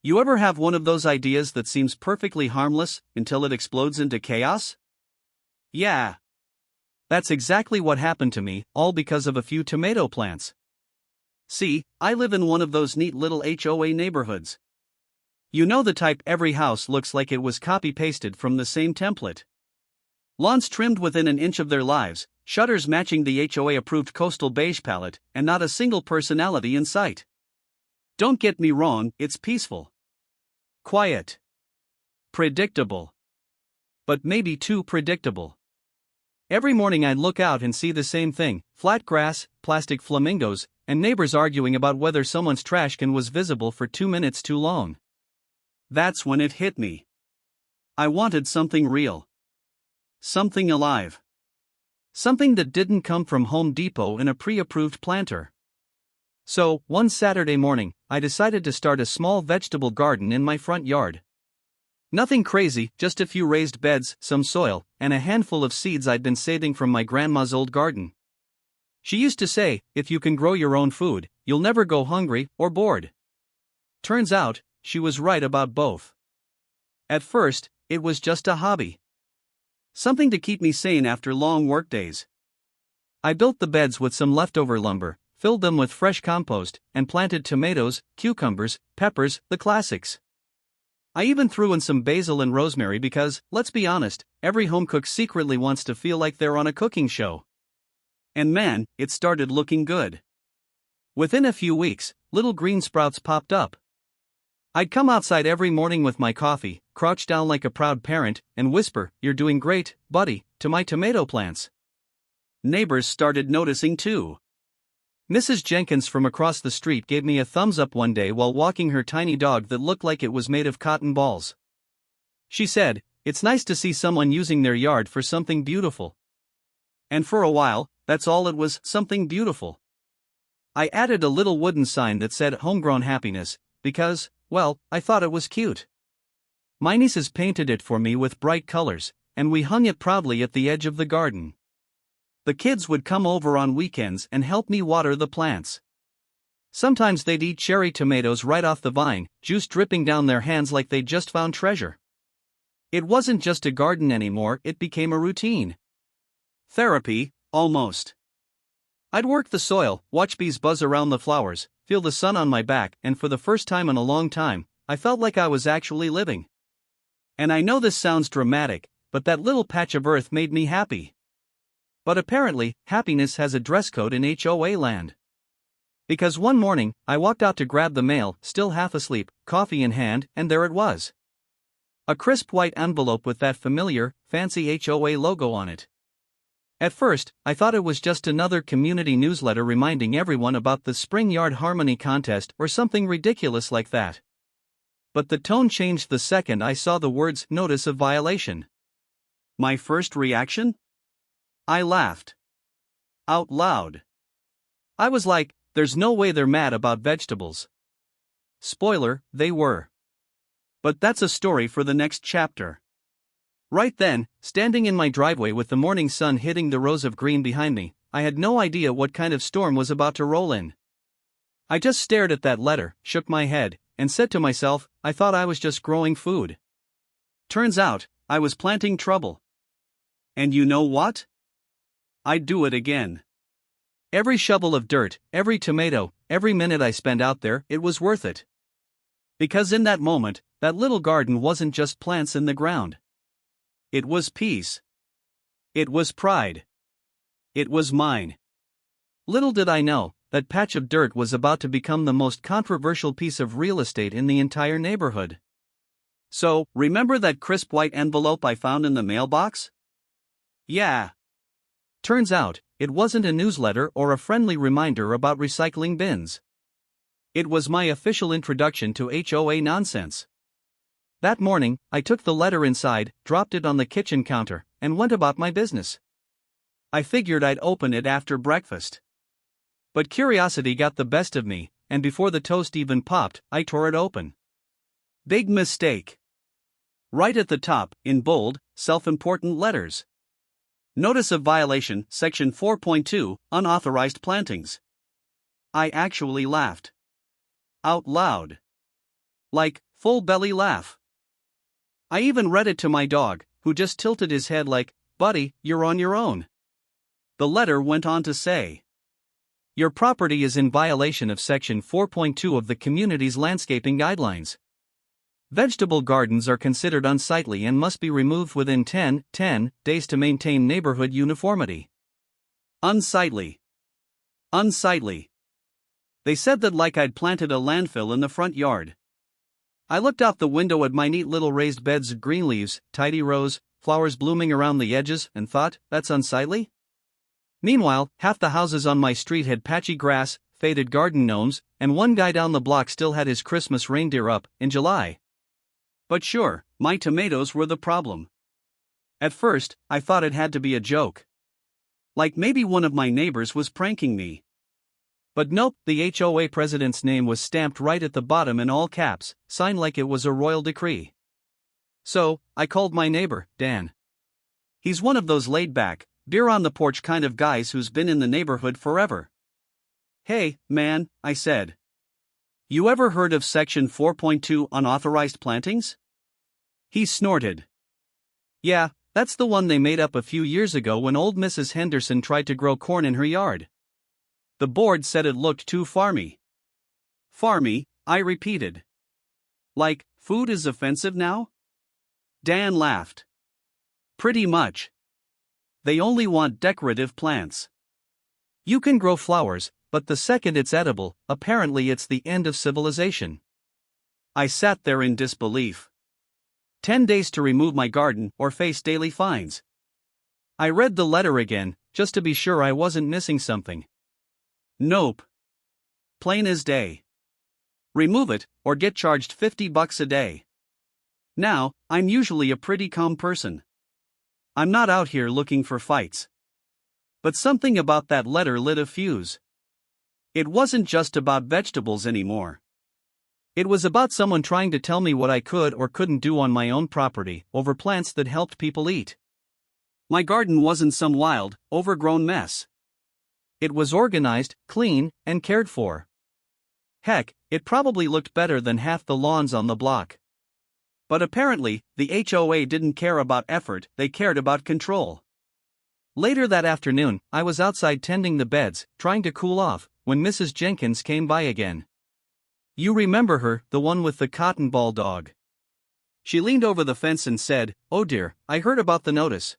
You ever have one of those ideas that seems perfectly harmless until it explodes into chaos? Yeah. That's exactly what happened to me, all because of a few tomato plants. See, I live in one of those neat little HOA neighborhoods. You know, the type every house looks like it was copy-pasted from the same template. Lawns trimmed within an inch of their lives, shutters matching the HOA-approved coastal beige palette, and not a single personality in sight. Don't get me wrong, it's peaceful. Quiet. Predictable. But maybe too predictable. Every morning I'd look out and see the same thing: flat grass, plastic flamingos, and neighbors arguing about whether someone's trash can was visible for 2 minutes too long. That's when it hit me. I wanted something real. Something alive. Something that didn't come from Home Depot in a pre-approved planter. So, one Saturday morning, I decided to start a small vegetable garden in my front yard. Nothing crazy, just a few raised beds, some soil, and a handful of seeds I'd been saving from my grandma's old garden. She used to say, if you can grow your own food, you'll never go hungry or bored. Turns out, she was right about both. At first, it was just a hobby. Something to keep me sane after long workdays. I built the beds with some leftover lumber, filled them with fresh compost, and planted tomatoes, cucumbers, peppers, the classics. I even threw in some basil and rosemary because, let's be honest, every home cook secretly wants to feel like they're on a cooking show. And man, it started looking good. Within a few weeks, little green sprouts popped up. I'd come outside every morning with my coffee, crouch down like a proud parent, and whisper, "You're doing great, buddy," to my tomato plants. Neighbors started noticing too. Mrs. Jenkins from across the street gave me a thumbs up one day while walking her tiny dog that looked like it was made of cotton balls. She said, "It's nice to see someone using their yard for something beautiful." And for a while, that's all it was, something beautiful. I added a little wooden sign that said "Homegrown Happiness," because, well, I thought it was cute. My nieces painted it for me with bright colors, and we hung it proudly at the edge of the garden. The kids would come over on weekends and help me water the plants. Sometimes they'd eat cherry tomatoes right off the vine, juice dripping down their hands like they'd just found treasure. It wasn't just a garden anymore, it became a routine. Therapy, almost. I'd work the soil, watch bees buzz around the flowers, feel the sun on my back, and for the first time in a long time, I felt like I was actually living. And I know this sounds dramatic, but that little patch of earth made me happy. But apparently, happiness has a dress code in HOA land. Because one morning, I walked out to grab the mail, still half asleep, coffee in hand, and there it was. A crisp white envelope with that familiar, fancy HOA logo on it. At first, I thought it was just another community newsletter reminding everyone about the Spring Yard Harmony Contest or something ridiculous like that. But the tone changed the second I saw the words "Notice of Violation." My first reaction? I laughed. Out loud. I was like, there's no way they're mad about vegetables. Spoiler, they were. But that's a story for the next chapter. Right then, standing in my driveway with the morning sun hitting the rows of green behind me, I had no idea what kind of storm was about to roll in. I just stared at that letter, shook my head, and said to myself, I thought I was just growing food. Turns out, I was planting trouble. And you know what? I'd do it again. Every shovel of dirt, every tomato, every minute I spent out there, it was worth it. Because in that moment, that little garden wasn't just plants in the ground. It was peace. It was pride. It was mine. Little did I know, that patch of dirt was about to become the most controversial piece of real estate in the entire neighborhood. So, remember that crisp white envelope I found in the mailbox? Yeah. Turns out, it wasn't a newsletter or a friendly reminder about recycling bins. It was my official introduction to HOA nonsense. That morning, I took the letter inside, dropped it on the kitchen counter, and went about my business. I figured I'd open it after breakfast. But curiosity got the best of me, and before the toast even popped, I tore it open. Big mistake. Right at the top, in bold, self-important letters. Notice of Violation, Section 4.2, Unauthorized Plantings. I actually laughed. Out loud. Like, Full belly laugh. I even read it to my dog, who just tilted his head like, "Buddy, you're on your own." The letter went on to say, "Your property is in violation of Section 4.2 of the community's landscaping guidelines. Vegetable gardens are considered unsightly and must be removed within 10 days to maintain neighborhood uniformity." Unsightly. Unsightly. They said that like I'd planted a landfill in the front yard. I looked out the window at my neat little raised beds of green leaves, tidy rows, flowers blooming around the edges, and thought, that's unsightly? Meanwhile, half the houses on my street had patchy grass, faded garden gnomes, and one guy down the block still had his Christmas reindeer up, in July. But sure, my tomatoes were the problem. At first, I thought it had to be a joke. Like maybe one of my neighbors was pranking me. But nope, the HOA president's name was stamped right at the bottom in all caps, signed like it was a royal decree. So, I called my neighbor, Dan. He's one of those laid-back, beer-on-the-porch kind of guys who's been in the neighborhood forever. "Hey, man," I said. "You ever heard of Section 4.2 unauthorized plantings?" He snorted. "Yeah, that's the one they made up a few years ago when old Mrs. Henderson tried to grow corn in her yard. The board said it looked too farmy." "Farmy," I repeated. "Like, food is offensive now?" Dan laughed. "Pretty much. They only want decorative plants. You can grow flowers, but the second it's edible, apparently it's the end of civilization." I sat there in disbelief. 10 days to remove my garden or face daily fines. I read the letter again, just to be sure I wasn't missing something. Nope. Plain as day. Remove it, or get charged $50 a day. Now, I'm usually a pretty calm person. I'm not out here looking for fights. But something about that letter lit a fuse. It wasn't just about vegetables anymore. It was about someone trying to tell me what I could or couldn't do on my own property over plants that helped people eat. My garden wasn't some wild, overgrown mess. It was organized, clean, and cared for. Heck, it probably looked better than half the lawns on the block. But apparently, the HOA didn't care about effort, they cared about control. Later that afternoon, I was outside tending the beds, trying to cool off, when Mrs. Jenkins came by again. You remember her, the one with the cotton ball dog. She leaned over the fence and said, "Oh dear, I heard about the notice.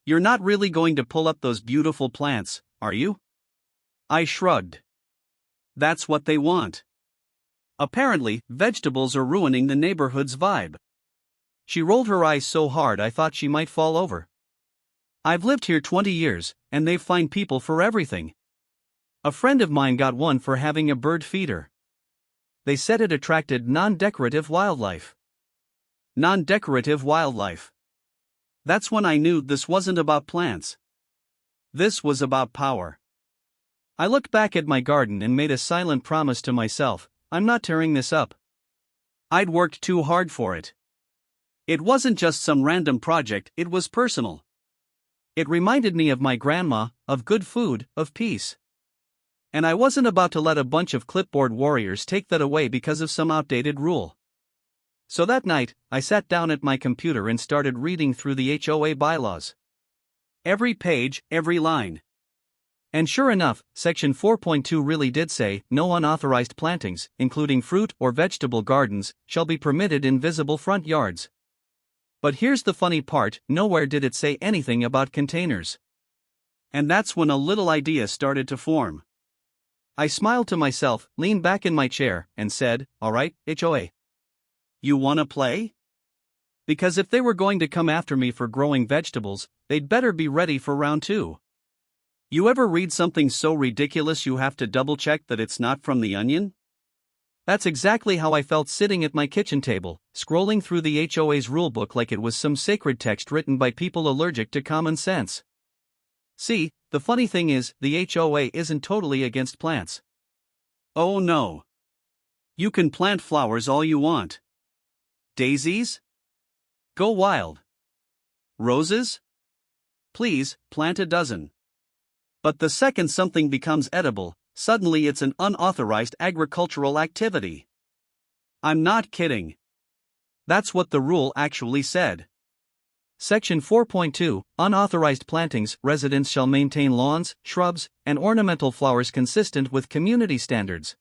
You're not really going to pull up those beautiful plants, are you?" I shrugged. That's what they want. Apparently, vegetables are ruining the neighborhood's vibe. She rolled her eyes so hard I thought she might fall over. I've lived here 20 years, and they've fined people for everything. A friend of mine got one for having a bird feeder. They said it attracted non-decorative wildlife. Non-decorative wildlife. That's when I knew this wasn't about plants. This was about power. I looked back at my garden and made a silent promise to myself, I'm not tearing this up. I'd worked too hard for it. It wasn't just some random project, it was personal. It reminded me of my grandma, of good food, of peace. And I wasn't about to let a bunch of clipboard warriors take that away because of some outdated rule. So that night, I sat down at my computer and started reading through the HOA bylaws. Every page, every line. And sure enough, Section 4.2 really did say, no unauthorized plantings, including fruit or vegetable gardens, shall be permitted in visible front yards. But here's the funny part, nowhere did it say anything about containers. And that's when a little idea started to form. I smiled to myself, leaned back in my chair, and said, all right, HOA. You wanna play? Because if they were going to come after me for growing vegetables, they'd better be ready for round 2. You ever read something so ridiculous you have to double-check that it's not from The Onion? That's exactly how I felt sitting at my kitchen table, scrolling through the HOA's rulebook like it was some sacred text written by people allergic to common sense. See, the funny thing is, the HOA isn't totally against plants. Oh no. You can plant flowers all you want. Daisies? Go wild. Roses? Please, plant a dozen. But the second something becomes edible, suddenly it's an unauthorized agricultural activity. I'm not kidding. That's what the rule actually said. Section 4.2, Unauthorized plantings. Residents shall maintain lawns, shrubs, and ornamental flowers consistent with community standards.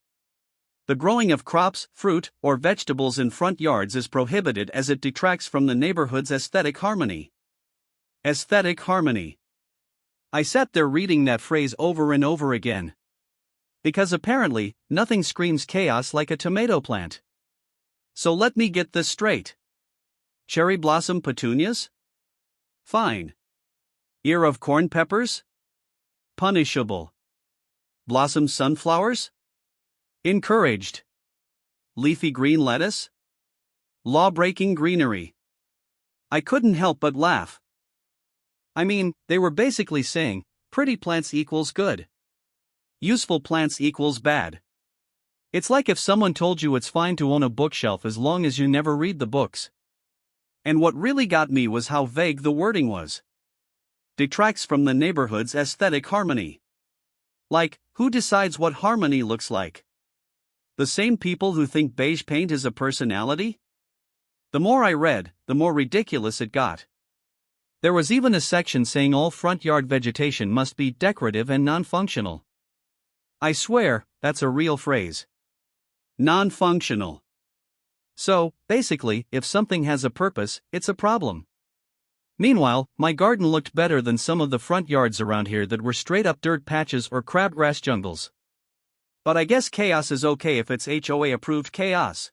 The growing of crops, fruit, or vegetables in front yards is prohibited as it detracts from the neighborhood's aesthetic harmony. Aesthetic harmony. I sat there reading that phrase over and over again. Because apparently, nothing screams chaos like a tomato plant. So let me get this straight. Cherry blossom petunias? Fine. Ear of corn peppers? Punishable. Blossom sunflowers? Encouraged. Leafy green lettuce? Law-breaking greenery. I couldn't help but laugh. I mean, they were basically saying, pretty plants equals good. Useful plants equals bad. It's like if someone told you it's fine to own a bookshelf as long as you never read the books. And what really got me was how vague the wording was. Detracts from the neighborhood's aesthetic harmony. Like, who decides what harmony looks like? The same people who think beige paint is a personality? The more I read, the more ridiculous it got. There was even a section saying all front yard vegetation must be decorative and non-functional. I swear, that's a real phrase. Non-functional. So, basically, if something has a purpose, it's a problem. Meanwhile, my garden looked better than some of the front yards around here that were straight-up dirt patches or crabgrass jungles. But I guess chaos is okay if it's HOA-approved chaos.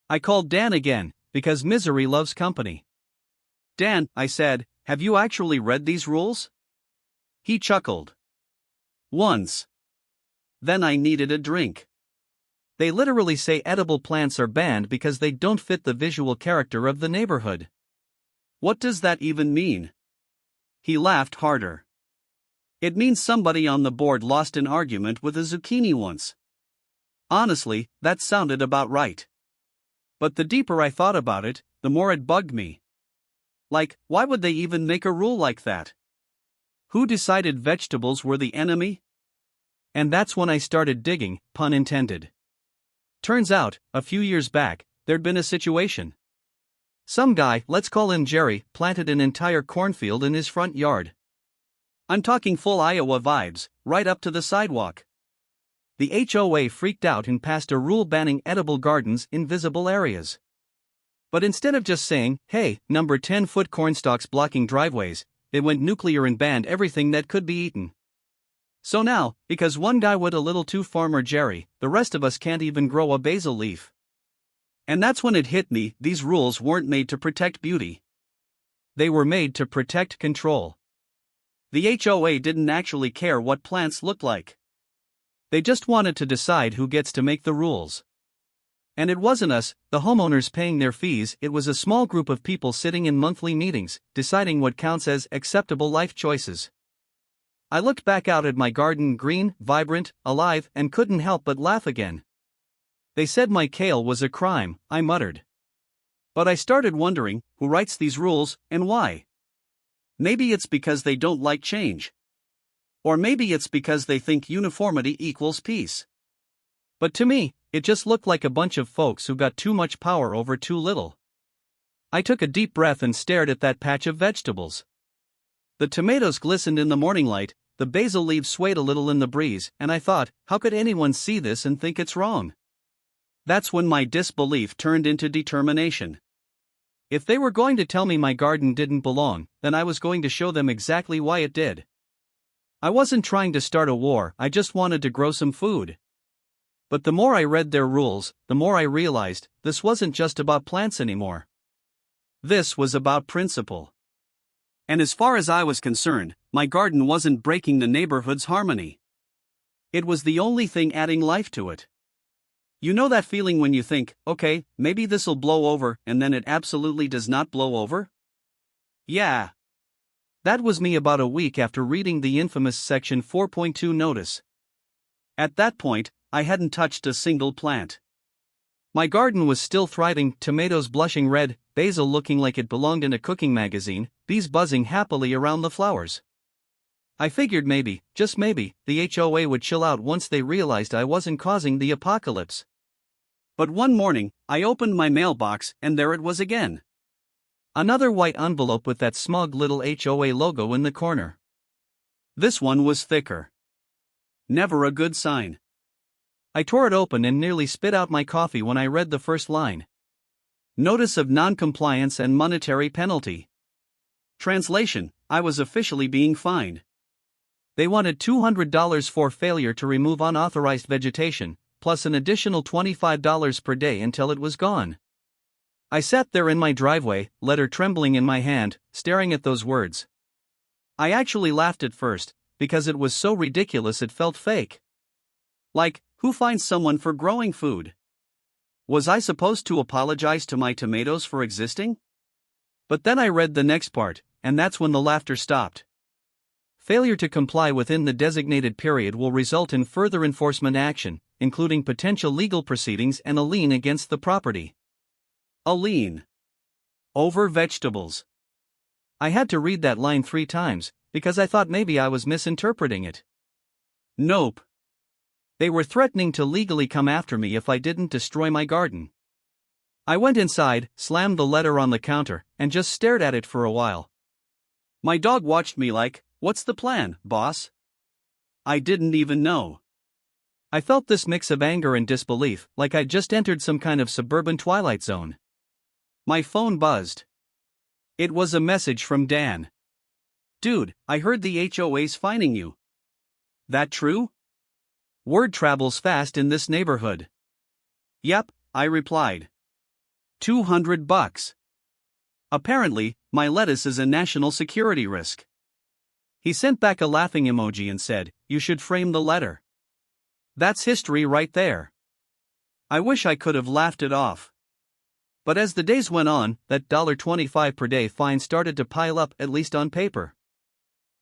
I called Dan again, because misery loves company. Dan, I said, have you actually read these rules? He chuckled. Once. Then I needed a drink. They literally say edible plants are banned because they don't fit the visual character of the neighborhood. What does that even mean? He laughed harder. It means somebody on the board lost an argument with a zucchini once. Honestly, that sounded about right. But the deeper I thought about it, the more it bugged me. Like, why would they even make a rule like that? Who decided vegetables were the enemy? And that's when I started digging, pun intended. Turns out, a few years back, there'd been a situation. Some guy, let's call him Jerry, planted an entire cornfield in his front yard. I'm talking full Iowa vibes, right up to the sidewalk. The HOA freaked out and passed a rule banning edible gardens in visible areas. But instead of just saying, hey, number 10-foot cornstalks blocking driveways, they went nuclear and banned everything that could be eaten. So now, because one guy went a little too Farmer Jerry, the rest of us can't even grow a basil leaf. And that's when it hit me, these rules weren't made to protect beauty. They were made to protect control. The HOA didn't actually care what plants looked like. They just wanted to decide who gets to make the rules. And it wasn't us, the homeowners paying their fees, it was a small group of people sitting in monthly meetings, deciding what counts as acceptable life choices. I looked back out at my garden, green, vibrant, alive, and couldn't help but laugh again. They said my kale was a crime, I muttered. But I started wondering, who writes these rules, and why? Maybe it's because they don't like change. Or maybe it's because they think uniformity equals peace. But to me, it just looked like a bunch of folks who got too much power over too little. I took a deep breath and stared at that patch of vegetables. The tomatoes glistened in the morning light, the basil leaves swayed a little in the breeze, and I thought, how could anyone see this and think it's wrong? That's when my disbelief turned into determination. If they were going to tell me my garden didn't belong, then I was going to show them exactly why it did. I wasn't trying to start a war, I just wanted to grow some food. But the more I read their rules, the more I realized, this wasn't just about plants anymore. This was about principle. And as far as I was concerned, my garden wasn't breaking the neighborhood's harmony. It was the only thing adding life to it. You know that feeling when you think, okay, maybe this'll blow over, and then it absolutely does not blow over? Yeah. That was me about a week after reading the infamous Section 4.2 notice. At that point, I hadn't touched a single plant. My garden was still thriving, tomatoes blushing red, basil looking like it belonged in a cooking magazine, bees buzzing happily around the flowers. I figured maybe, just maybe, the HOA would chill out once they realized I wasn't causing the apocalypse. But one morning, I opened my mailbox and there it was again. Another white envelope with that smug little HOA logo in the corner. This one was thicker. Never a good sign. I tore it open and nearly spit out my coffee when I read the first line. Notice of non-compliance and monetary penalty. Translation: I was officially being fined. They wanted $200 for failure to remove unauthorized vegetation, plus an additional $25 per day until it was gone. I sat there in my driveway, letter trembling in my hand, staring at those words. I actually laughed at first, because it was so ridiculous it felt fake. Like, who finds someone for growing food? Was I supposed to apologize to my tomatoes for existing? But then I read the next part, and that's when the laughter stopped. Failure to comply within the designated period will result in further enforcement action, including potential legal proceedings and a lien against the property. A lien. Over vegetables. I had to read that line 3 times, because I thought maybe I was misinterpreting it. Nope. They were threatening to legally come after me if I didn't destroy my garden. I went inside, slammed the letter on the counter, and just stared at it for a while. My dog watched me like, "What's the plan, boss?" I didn't even know. I felt this mix of anger and disbelief, like I'd just entered some kind of suburban twilight zone. My phone buzzed. It was a message from Dan. "Dude, I heard the HOA's fining you. That true? Word travels fast in this neighborhood." "Yep," I replied. $200. Apparently, my lettuce is a national security risk. He sent back a laughing emoji and said, "You should frame the letter." That's history right there. I wish I could have laughed it off. But as the days went on, that $25 per day fine started to pile up, at least on paper.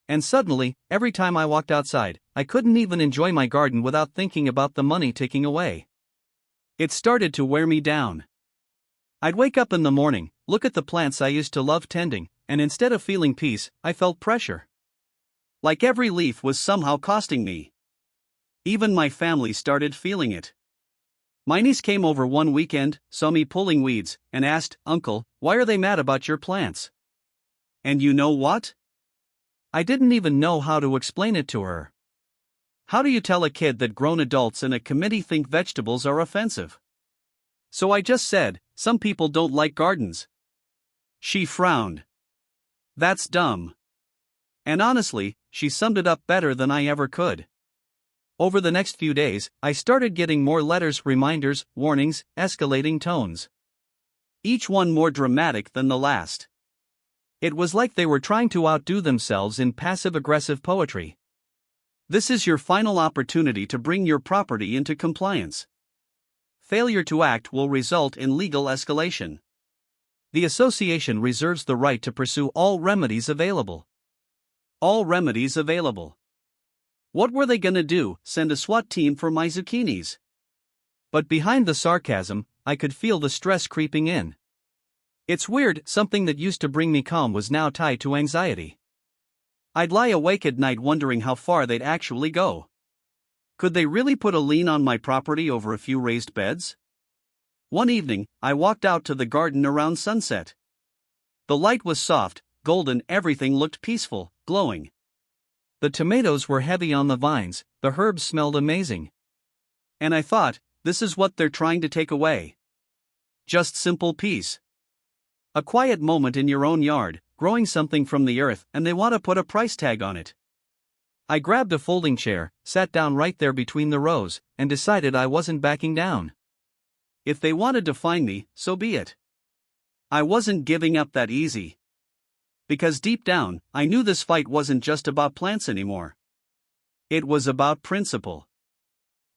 And suddenly, every time I walked outside, I couldn't even enjoy my garden without thinking about the money ticking away. It started to wear me down. I'd wake up in the morning, look at the plants I used to love tending, and instead of feeling peace, I felt pressure. Like every leaf was somehow costing me. Even my family started feeling it. My niece came over one weekend, saw me pulling weeds, and asked, "Uncle, why are they mad about your plants?" And you know what? I didn't even know how to explain it to her. How do you tell a kid that grown adults in a committee think vegetables are offensive? So I just said, "Some people don't like gardens." She frowned. "That's dumb." And honestly, she summed it up better than I ever could. Over the next few days, I started getting more letters, reminders, warnings, escalating tones. Each one more dramatic than the last. It was like they were trying to outdo themselves in passive-aggressive poetry. This is your final opportunity to bring your property into compliance. Failure to act will result in legal escalation. The association reserves the right to pursue all remedies available. All remedies available. What were they gonna do, send a SWAT team for my zucchinis? But behind the sarcasm, I could feel the stress creeping in. It's weird, something that used to bring me calm was now tied to anxiety. I'd lie awake at night wondering how far they'd actually go. Could they really put a lien on my property over a few raised beds? One evening, I walked out to the garden around sunset. The light was soft, golden, everything looked peaceful, glowing. The tomatoes were heavy on the vines, the herbs smelled amazing. And I thought, this is what they're trying to take away. Just simple peace. A quiet moment in your own yard, growing something from the earth, and they want to put a price tag on it. I grabbed a folding chair, sat down right there between the rows, and decided I wasn't backing down. If they wanted to fine me, so be it. I wasn't giving up that easy. Because deep down, I knew this fight wasn't just about plants anymore. It was about principle.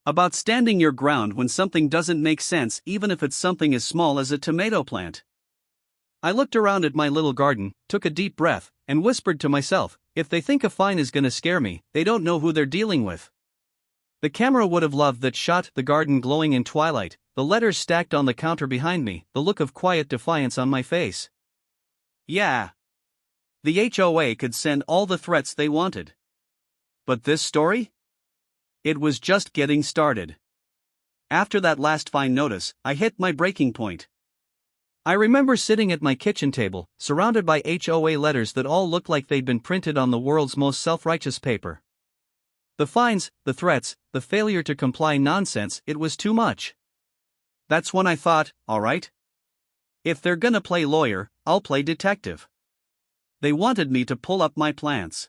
About standing your ground when something doesn't make sense, even if it's something as small as a tomato plant. I looked around at my little garden, took a deep breath, and whispered to myself, if they think a fine is gonna scare me, they don't know who they're dealing with. The camera would have loved that shot, the garden glowing in twilight, the letters stacked on the counter behind me, the look of quiet defiance on my face. Yeah. The HOA could send all the threats they wanted. But this story? It was just getting started. After that last fine notice, I hit my breaking point. I remember sitting at my kitchen table, surrounded by HOA letters that all looked like they'd been printed on the world's most self-righteous paper. The fines, the threats, the failure to comply nonsense, it was too much. That's when I thought, alright. If they're gonna play lawyer, I'll play detective. They wanted me to pull up my plants.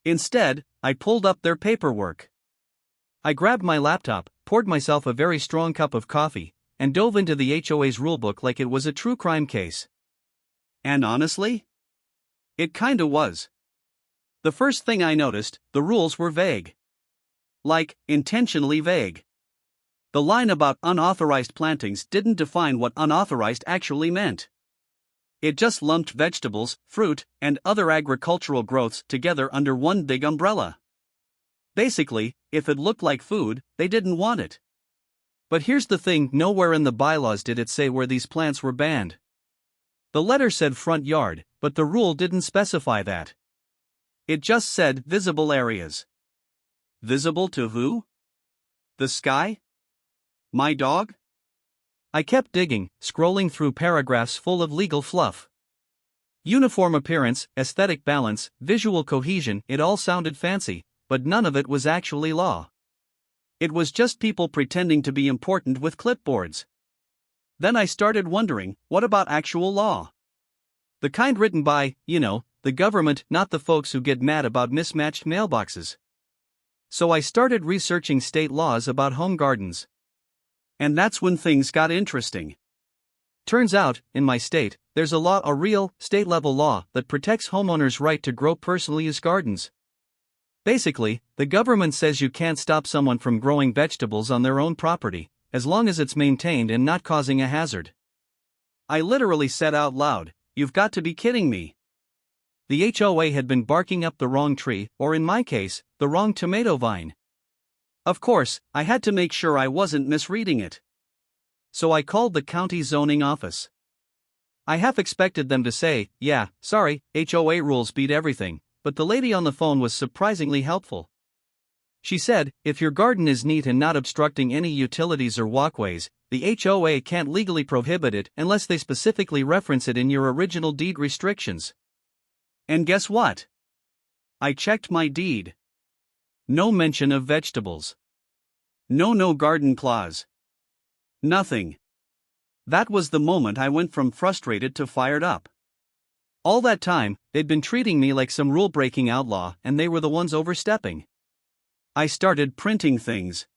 Instead, I pulled up their paperwork. I grabbed my laptop, poured myself a very strong cup of coffee, and dove into the HOA's rulebook like it was a true crime case. And honestly, it kinda was. The first thing I noticed, the rules were vague. Like, intentionally vague. The line about unauthorized plantings didn't define what unauthorized actually meant. It just lumped vegetables, fruit, and other agricultural growths together under one big umbrella. Basically, if it looked like food, they didn't want it. But here's the thing, nowhere in the bylaws did it say where these plants were banned. The letter said front yard, but the rule didn't specify that. It just said visible areas. Visible to who? The sky? My dog? I kept digging, scrolling through paragraphs full of legal fluff. Uniform appearance, aesthetic balance, visual cohesion, it all sounded fancy, but none of it was actually law. It was just people pretending to be important with clipboards. Then I started wondering, what about actual law? The kind written by, the government, not the folks who get mad about mismatched mailboxes. So I started researching state laws about home gardens. And that's when things got interesting. Turns out, in my state, there's a real, state-level law that protects homeowners' right to grow personal use gardens. Basically, the government says you can't stop someone from growing vegetables on their own property, as long as it's maintained and not causing a hazard. I literally said out loud, "You've got to be kidding me." The HOA had been barking up the wrong tree, or in my case, the wrong tomato vine. Of course, I had to make sure I wasn't misreading it. So I called the county zoning office. I half expected them to say, "Yeah, sorry, HOA rules beat everything," but the lady on the phone was surprisingly helpful. She said, if your garden is neat and not obstructing any utilities or walkways, the HOA can't legally prohibit it unless they specifically reference it in your original deed restrictions. And guess what? I checked my deed. No mention of vegetables. No garden clause. Nothing. That was the moment I went from frustrated to fired up. All that time, they'd been treating me like some rule-breaking outlaw, and they were the ones overstepping. I started printing things.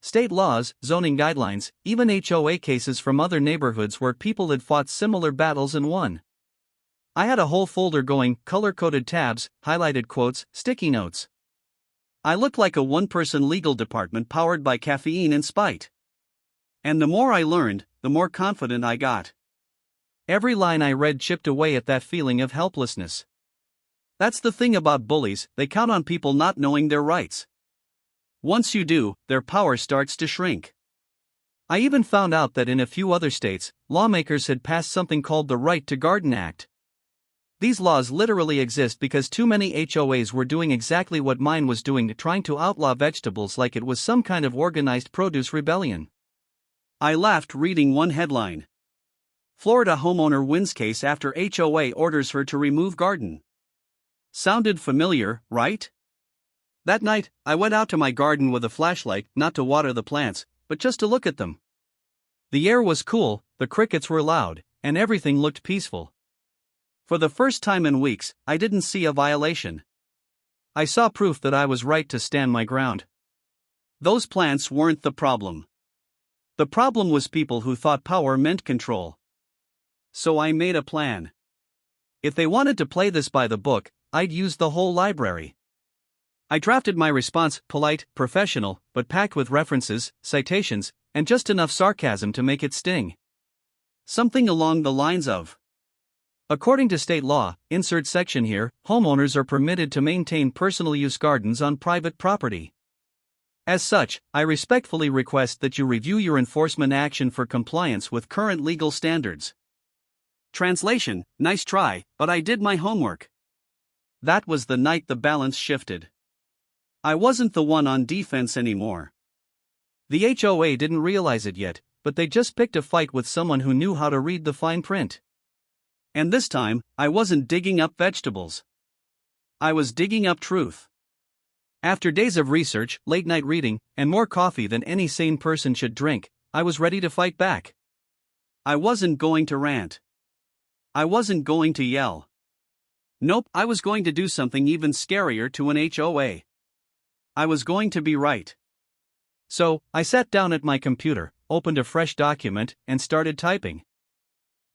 State laws, zoning guidelines, even HOA cases from other neighborhoods where people had fought similar battles and won. I had a whole folder going, color-coded tabs, highlighted quotes, sticky notes. I looked like a one-person legal department powered by caffeine and spite. And the more I learned, the more confident I got. Every line I read chipped away at that feeling of helplessness. That's the thing about bullies, they count on people not knowing their rights. Once you do, their power starts to shrink. I even found out that in a few other states, lawmakers had passed something called the Right to Garden Act. These laws literally exist because too many HOAs were doing exactly what mine was doing, trying to outlaw vegetables like it was some kind of organized produce rebellion. I laughed reading one headline. Florida homeowner wins case after HOA orders her to remove garden. Sounded familiar, right? That night, I went out to my garden with a flashlight, not to water the plants, but just to look at them. The air was cool, the crickets were loud, and everything looked peaceful. For the first time in weeks, I didn't see a violation. I saw proof that I was right to stand my ground. Those plants weren't the problem. The problem was people who thought power meant control. So I made a plan. If they wanted to play this by the book, I'd use the whole library. I drafted my response, polite, professional, but packed with references, citations, and just enough sarcasm to make it sting. Something along the lines of, according to state law, insert section here, homeowners are permitted to maintain personal use gardens on private property. As such, I respectfully request that you review your enforcement action for compliance with current legal standards. Translation, nice try, but I did my homework. That was the night the balance shifted. I wasn't the one on defense anymore. The HOA didn't realize it yet, but they just picked a fight with someone who knew how to read the fine print. And this time, I wasn't digging up vegetables. I was digging up truth. After days of research, late-night reading, and more coffee than any sane person should drink, I was ready to fight back. I wasn't going to rant. I wasn't going to yell. Nope, I was going to do something even scarier to an HOA. I was going to be right. So, I sat down at my computer, opened a fresh document, and started typing.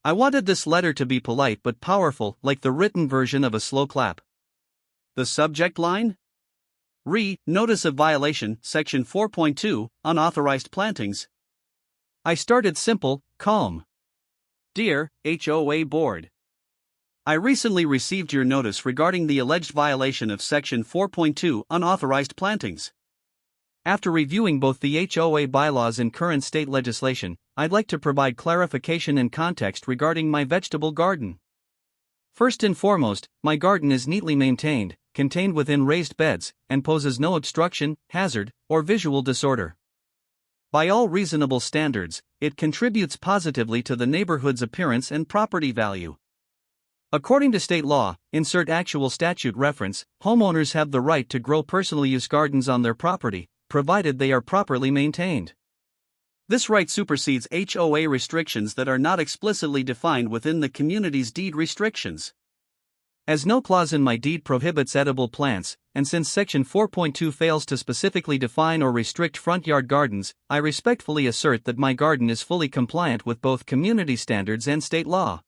I wanted this letter to be polite but powerful, like the written version of a slow clap. The subject line? Notice of violation, Section 4.2, unauthorized plantings. I started simple, calm. Dear HOA Board, I recently received your notice regarding the alleged violation of Section 4.2, unauthorized plantings. After reviewing both the HOA bylaws and current state legislation, I'd like to provide clarification and context regarding my vegetable garden. First and foremost, my garden is neatly maintained, contained within raised beds, and poses no obstruction, hazard, or visual disorder. By all reasonable standards, it contributes positively to the neighborhood's appearance and property value. According to state law, insert actual statute reference, homeowners have the right to grow personal use gardens on their property, provided they are properly maintained. This right supersedes HOA restrictions that are not explicitly defined within the community's deed restrictions. As no clause in my deed prohibits edible plants, and since Section 4.2 fails to specifically define or restrict front yard gardens, I respectfully assert that my garden is fully compliant with both community standards and state law.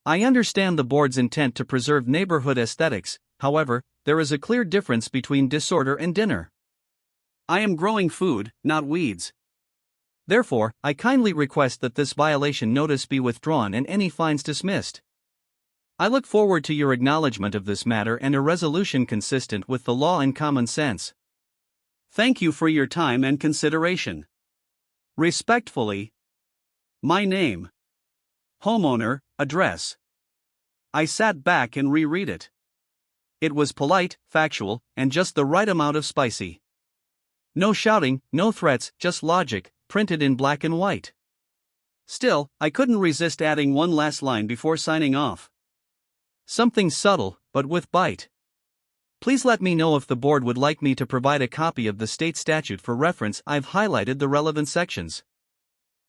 I understand the board's intent to preserve neighborhood aesthetics, however, there is a clear difference between disorder and dinner. I am growing food, not weeds. Therefore, I kindly request that this violation notice be withdrawn and any fines dismissed. I look forward to your acknowledgement of this matter and a resolution consistent with the law and common sense. Thank you for your time and consideration. Respectfully, my name. Homeowner, address. I sat back and reread it. It was polite, factual, and just the right amount of spicy. No shouting, no threats, just logic, printed in black and white. Still, I couldn't resist adding one last line before signing off. Something subtle, but with bite. Please let me know if the board would like me to provide a copy of the state statute for reference. I've highlighted the relevant sections.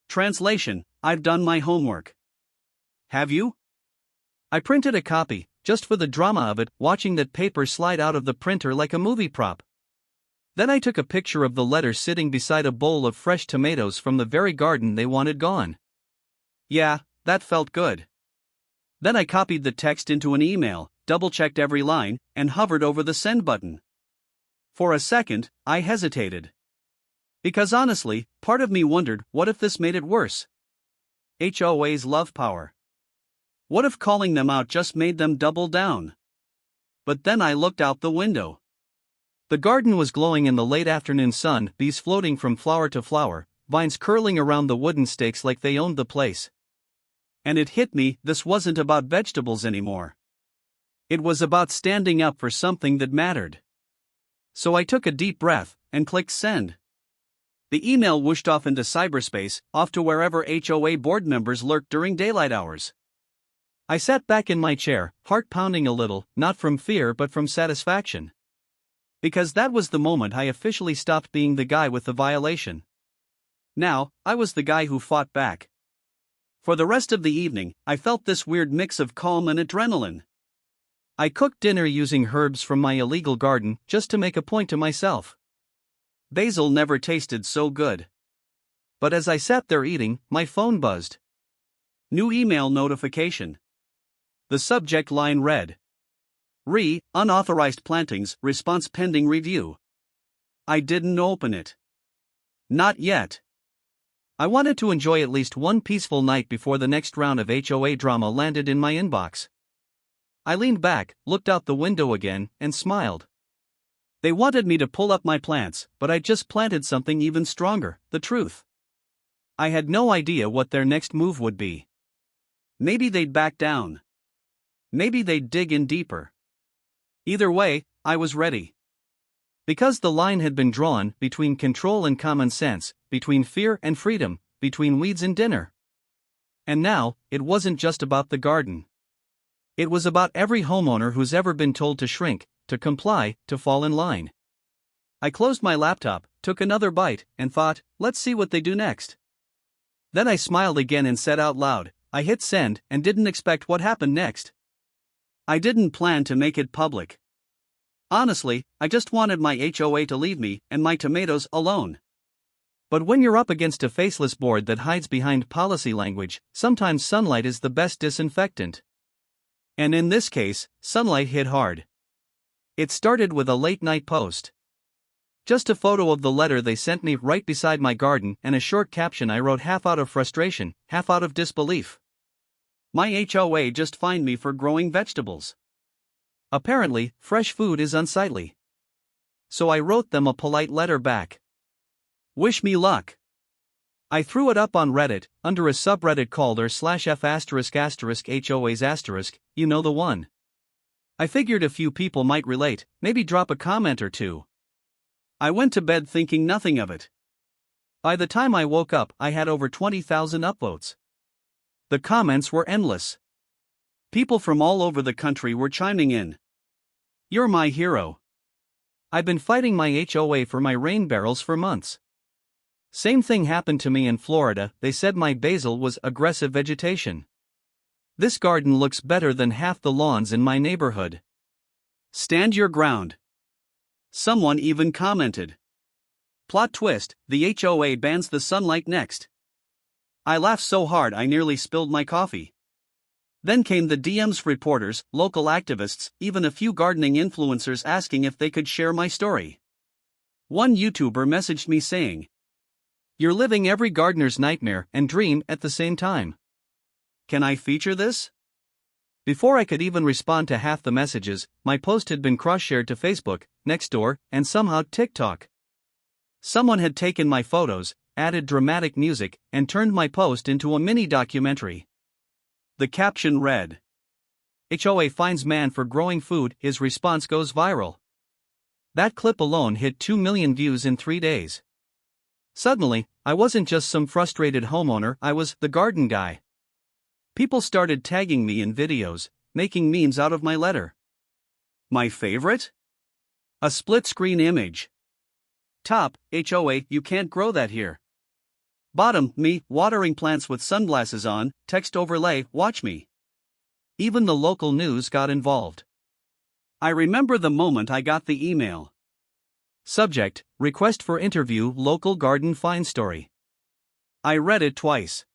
Translation: I've done my homework. Have you? I printed a copy, just for the drama of it, watching that paper slide out of the printer like a movie prop. Then I took a picture of the letter sitting beside a bowl of fresh tomatoes from the very garden they wanted gone. Yeah, that felt good. Then I copied the text into an email, double-checked every line, and hovered over the send button. For a second, I hesitated. Because honestly, part of me wondered, what if this made it worse? HOAs love power. What if calling them out just made them double down? But then I looked out the window. The garden was glowing in the late afternoon sun, bees floating from flower to flower, vines curling around the wooden stakes like they owned the place. And it hit me, this wasn't about vegetables anymore. It was about standing up for something that mattered. So I took a deep breath, and clicked send. The email whooshed off into cyberspace, off to wherever HOA board members lurked during daylight hours. I sat back in my chair, heart pounding a little, not from fear but from satisfaction. Because that was the moment I officially stopped being the guy with the violation. Now, I was the guy who fought back. For the rest of the evening, I felt this weird mix of calm and adrenaline. I cooked dinner using herbs from my illegal garden, just to make a point to myself. Basil never tasted so good. But as I sat there eating, my phone buzzed. New email notification. The subject line read: unauthorized plantings, response pending review. I didn't open it. Not yet. I wanted to enjoy at least one peaceful night before the next round of HOA drama landed in my inbox. I leaned back, looked out the window again, and smiled. They wanted me to pull up my plants, but I just planted something even stronger, the truth. I had no idea what their next move would be. Maybe they'd back down. Maybe they'd dig in deeper. Either way, I was ready. Because the line had been drawn between control and common sense, between fear and freedom, between weeds and dinner. And now, it wasn't just about the garden. It was about every homeowner who's ever been told to shrink, to comply, to fall in line. I closed my laptop, took another bite, and thought, let's see what they do next. Then I smiled again and said out loud, I hit send and didn't expect what happened next. I didn't plan to make it public. Honestly, I just wanted my HOA to leave me and my tomatoes alone. But when you're up against a faceless board that hides behind policy language, sometimes sunlight is the best disinfectant. And in this case, sunlight hit hard. It started with a late-night post. Just a photo of the letter they sent me right beside my garden and a short caption I wrote half out of frustration, half out of disbelief. My HOA just fined me for growing vegetables. Apparently, fresh food is unsightly. So I wrote them a polite letter back. Wish me luck. I threw it up on Reddit, under a subreddit called r/f***HOAs**, you know the one. I figured a few people might relate, maybe drop a comment or two. I went to bed thinking nothing of it. By the time I woke up, I had over 20,000 upvotes. The comments were endless. People from all over the country were chiming in. You're my hero. I've been fighting my HOA for my rain barrels for months. Same thing happened to me in Florida, they said my basil was aggressive vegetation. This garden looks better than half the lawns in my neighborhood. Stand your ground. Someone even commented. Plot twist, the HOA bans the sunlight next. I laughed so hard I nearly spilled my coffee. Then came the DMs, reporters, local activists, even a few gardening influencers asking if they could share my story. One YouTuber messaged me saying, "You're living every gardener's nightmare and dream at the same time. Can I feature this?" Before I could even respond to half the messages, my post had been cross-shared to Facebook, Nextdoor, and somehow TikTok. Someone had taken my photos, added dramatic music, and turned my post into a mini documentary. The caption read, "HOA fines man for growing food, his response goes viral." That clip alone hit 2 million views in 3 days. Suddenly, I wasn't just some frustrated homeowner, I was the garden guy. People started tagging me in videos, making memes out of my letter. My favorite? A split-screen image. Top, HOA, you can't grow that here. Bottom, me, watering plants with sunglasses on, text overlay, watch me. Even the local news got involved. I remember the moment I got the email. Subject, request for interview, local garden fine story. I read it twice.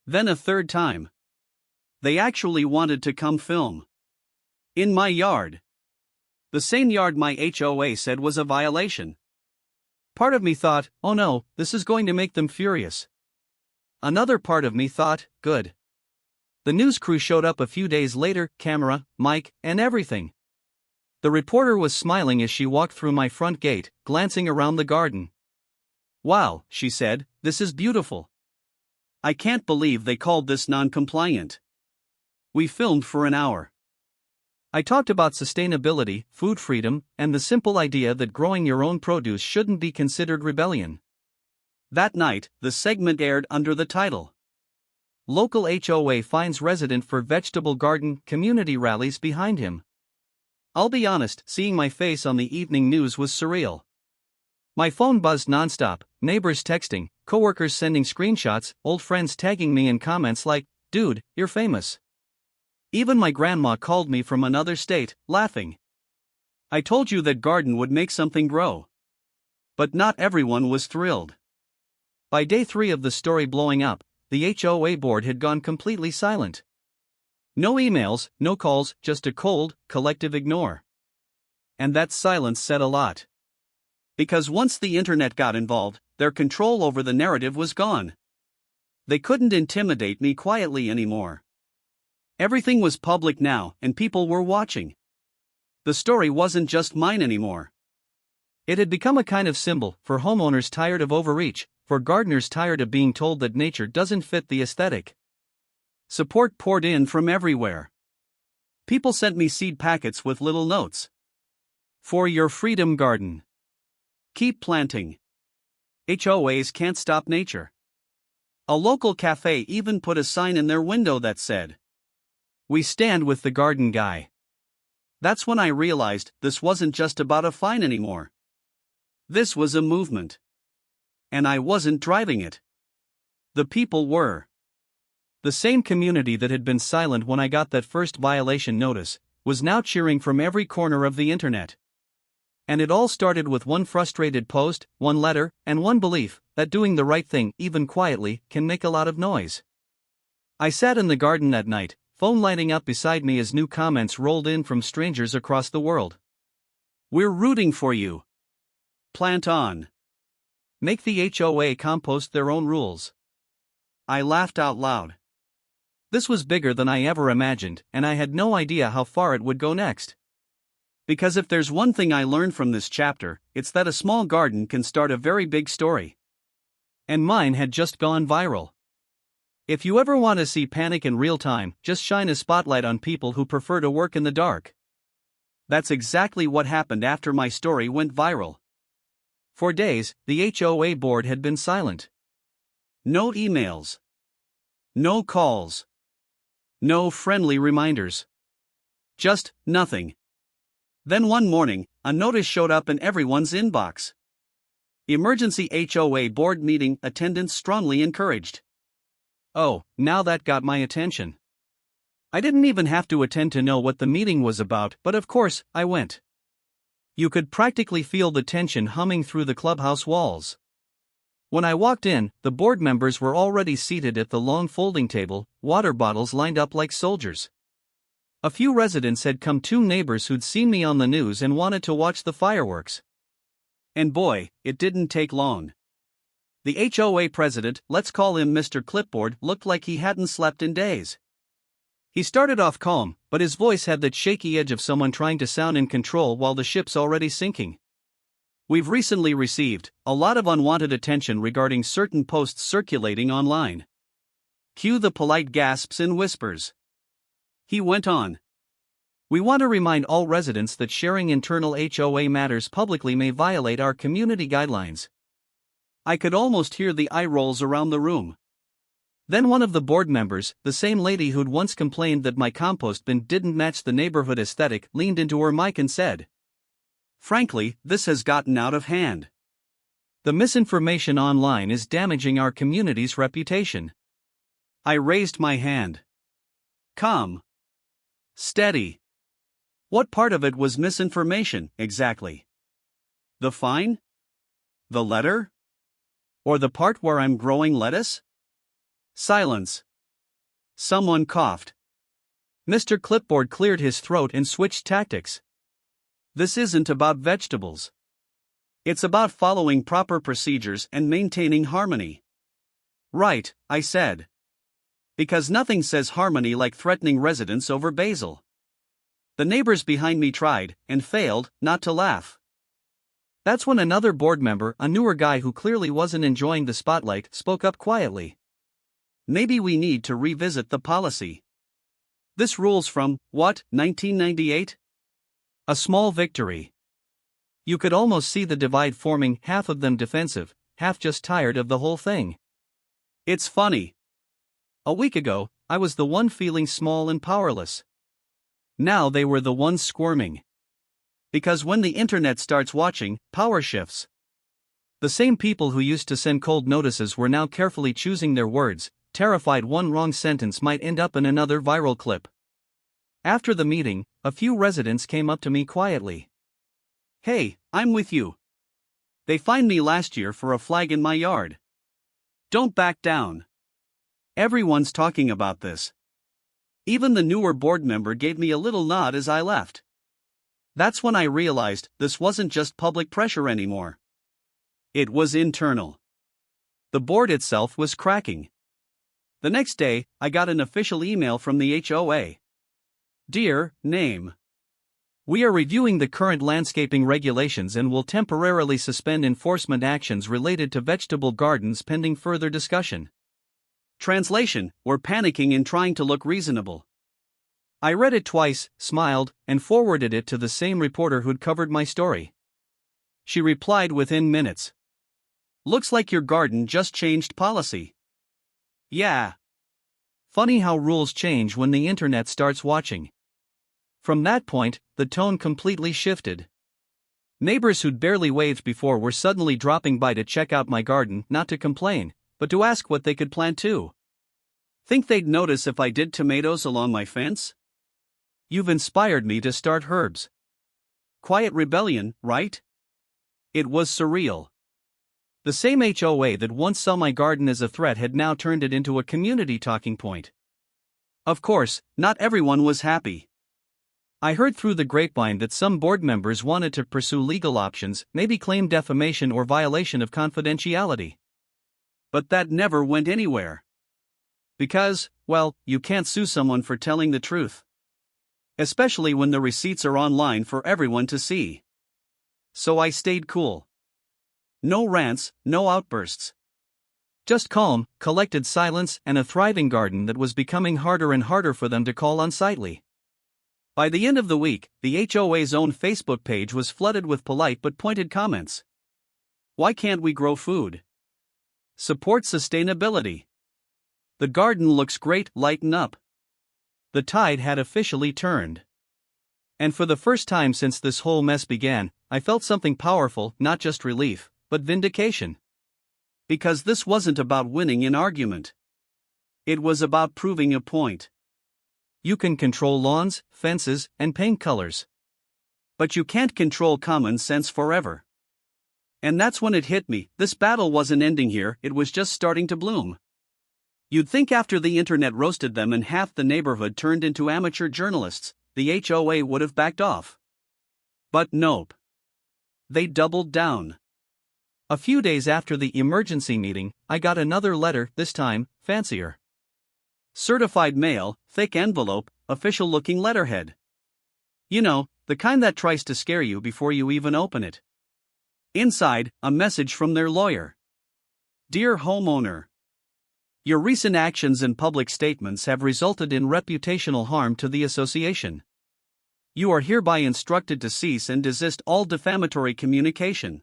Then a third time. They actually wanted to come film. In my yard. The same yard my HOA said was a violation. Part of me thought, oh no, this is going to make them furious. Another part of me thought, good. The news crew showed up a few days later, camera, mic, and everything. The reporter was smiling as she walked through my front gate, glancing around the garden. Wow, she said, this is beautiful. I can't believe they called this non-compliant. We filmed for an hour. I talked about sustainability, food freedom, and the simple idea that growing your own produce shouldn't be considered rebellion. That night, the segment aired under the title, "Local HOA Fines Resident for Vegetable Garden, Community Rallies Behind Him." I'll be honest, seeing my face on the evening news was surreal. My phone buzzed nonstop, neighbors texting, coworkers sending screenshots, old friends tagging me in comments like, "Dude, you're famous." Even my grandma called me from another state, laughing. I told you that garden would make something grow. But not everyone was thrilled. By day 3 of the story blowing up, the HOA board had gone completely silent. No emails, no calls, just a cold, collective ignore. And that silence said a lot. Because once the internet got involved, their control over the narrative was gone. They couldn't intimidate me quietly anymore. Everything was public now, and people were watching. The story wasn't just mine anymore. It had become a kind of symbol for homeowners tired of overreach, for gardeners tired of being told that nature doesn't fit the aesthetic. Support poured in from everywhere. People sent me seed packets with little notes. For your freedom garden. Keep planting. HOAs can't stop nature. A local cafe even put a sign in their window that said, "We stand with the garden guy." That's when I realized this wasn't just about a fine anymore. This was a movement. And I wasn't driving it. The people were. The same community that had been silent when I got that first violation notice was now cheering from every corner of the internet. And it all started with one frustrated post, one letter, and one belief that doing the right thing, even quietly, can make a lot of noise. I sat in the garden that night, phone lighting up beside me as new comments rolled in from strangers across the world. "We're rooting for you. Plant on. Make the HOA compost their own rules." I laughed out loud. This was bigger than I ever imagined, and I had no idea how far it would go next. Because if there's one thing I learned from this chapter, it's that a small garden can start a very big story. And mine had just gone viral. If you ever want to see panic in real time, just shine a spotlight on people who prefer to work in the dark. That's exactly what happened after my story went viral. For days, the HOA board had been silent. No emails. No calls. No friendly reminders. Just nothing. Then one morning, a notice showed up in everyone's inbox. Emergency HOA board meeting attendance strongly encouraged. Oh, now that got my attention. I didn't even have to attend to know what the meeting was about, but of course, I went. You could practically feel the tension humming through the clubhouse walls. When I walked in, the board members were already seated at the long folding table, water bottles lined up like soldiers. A few residents had come, 2 neighbors who'd seen me on the news and wanted to watch the fireworks. And boy, it didn't take long. The HOA president, let's call him Mr. Clipboard, looked like he hadn't slept in days. He started off calm, but his voice had that shaky edge of someone trying to sound in control while the ship's already sinking. "We've recently received a lot of unwanted attention regarding certain posts circulating online." Cue the polite gasps and whispers. He went on. "We want to remind all residents that sharing internal HOA matters publicly may violate our community guidelines." I could almost hear the eye rolls around the room. Then one of the board members, the same lady who'd once complained that my compost bin didn't match the neighborhood aesthetic, leaned into her mic and said, "Frankly, this has gotten out of hand. The misinformation online is damaging our community's reputation." I raised my hand. Calm. Steady. What part of it was misinformation, exactly? The fine? The letter? Or the part where I'm growing lettuce? Silence. Someone coughed. Mr. Clipboard cleared his throat and switched tactics. "This isn't about vegetables. It's about following proper procedures and maintaining harmony." "Right," I said. Because nothing says harmony like threatening residents over basil. The neighbors behind me tried, and failed, not to laugh. That's when another board member, a newer guy who clearly wasn't enjoying the spotlight, spoke up quietly. "Maybe we need to revisit the policy. This rule's from, 1998? A small victory." You could almost see the divide forming, half of them defensive, half just tired of the whole thing. It's funny. A week ago, I was the one feeling small and powerless. Now they were the ones squirming. Because when the internet starts watching, power shifts. The same people who used to send cold notices were now carefully choosing their words, terrified one wrong sentence might end up in another viral clip. After the meeting, a few residents came up to me quietly. "Hey, I'm with you. They fined me last year for a flag in my yard. Don't back down. Everyone's talking about this." Even the newer board member gave me a little nod as I left. That's when I realized this wasn't just public pressure anymore. It was internal. The board itself was cracking. The next day, I got an official email from the HOA. "Dear name. We are reviewing the current landscaping regulations and will temporarily suspend enforcement actions related to vegetable gardens pending further discussion." Translation: we're panicking and trying to look reasonable. I read it twice, smiled, and forwarded it to the same reporter who'd covered my story. She replied within minutes. Looks like your garden just changed policy. Yeah. Funny how rules change when the internet starts watching. From that point, the tone completely shifted. Neighbors who'd barely waved before were suddenly dropping by to check out my garden, not to complain, but to ask what they could plant too. Think they'd notice if I did tomatoes along my fence? You've inspired me to start herbs. Quiet rebellion, right? It was surreal. The same HOA that once saw my garden as a threat had now turned it into a community talking point. Of course, not everyone was happy. I heard through the grapevine that some board members wanted to pursue legal options, maybe claim defamation or violation of confidentiality. But that never went anywhere. Because, well, you can't sue someone for telling the truth. Especially when the receipts are online for everyone to see. So I stayed cool. No rants, no outbursts. Just calm, collected silence and a thriving garden that was becoming harder and harder for them to call unsightly. By the end of the week, the HOA's own Facebook page was flooded with polite but pointed comments. Why can't we grow food? Support sustainability. The garden looks great, lighten up. The tide had officially turned. And for the first time since this whole mess began, I felt something powerful, not just relief, but vindication. Because this wasn't about winning an argument. It was about proving a point. You can control lawns, fences, and paint colors. But you can't control common sense forever. And that's when it hit me, this battle wasn't ending here, it was just starting to bloom. You'd think after the internet roasted them and half the neighborhood turned into amateur journalists, the HOA would have backed off. But nope. They doubled down. A few days after the emergency meeting, I got another letter, this time, fancier. Certified mail, thick envelope, official-looking letterhead. You know, the kind that tries to scare you before you even open it. Inside, a message from their lawyer. Dear homeowner. Your recent actions and public statements have resulted in reputational harm to the association. You are hereby instructed to cease and desist all defamatory communication.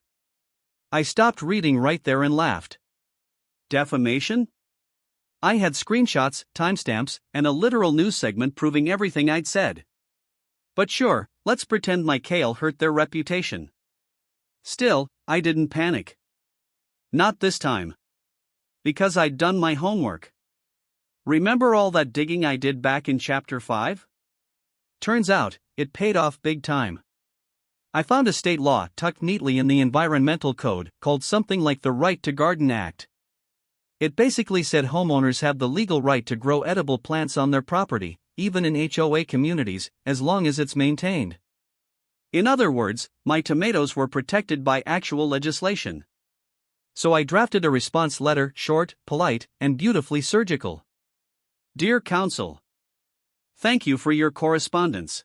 I stopped reading right there and laughed. Defamation? I had screenshots, timestamps, and a literal news segment proving everything I'd said. But sure, let's pretend my kale hurt their reputation. Still, I didn't panic. Not this time. Because I'd done my homework. Remember all that digging I did back in Chapter 5? Turns out, it paid off big time. I found a state law tucked neatly in the Environmental Code called something like the Right to Garden Act. It basically said homeowners have the legal right to grow edible plants on their property, even in HOA communities, as long as it's maintained. In other words, my tomatoes were protected by actual legislation. So I drafted a response letter, short, polite, and beautifully surgical. Dear Counsel. Thank you for your correspondence.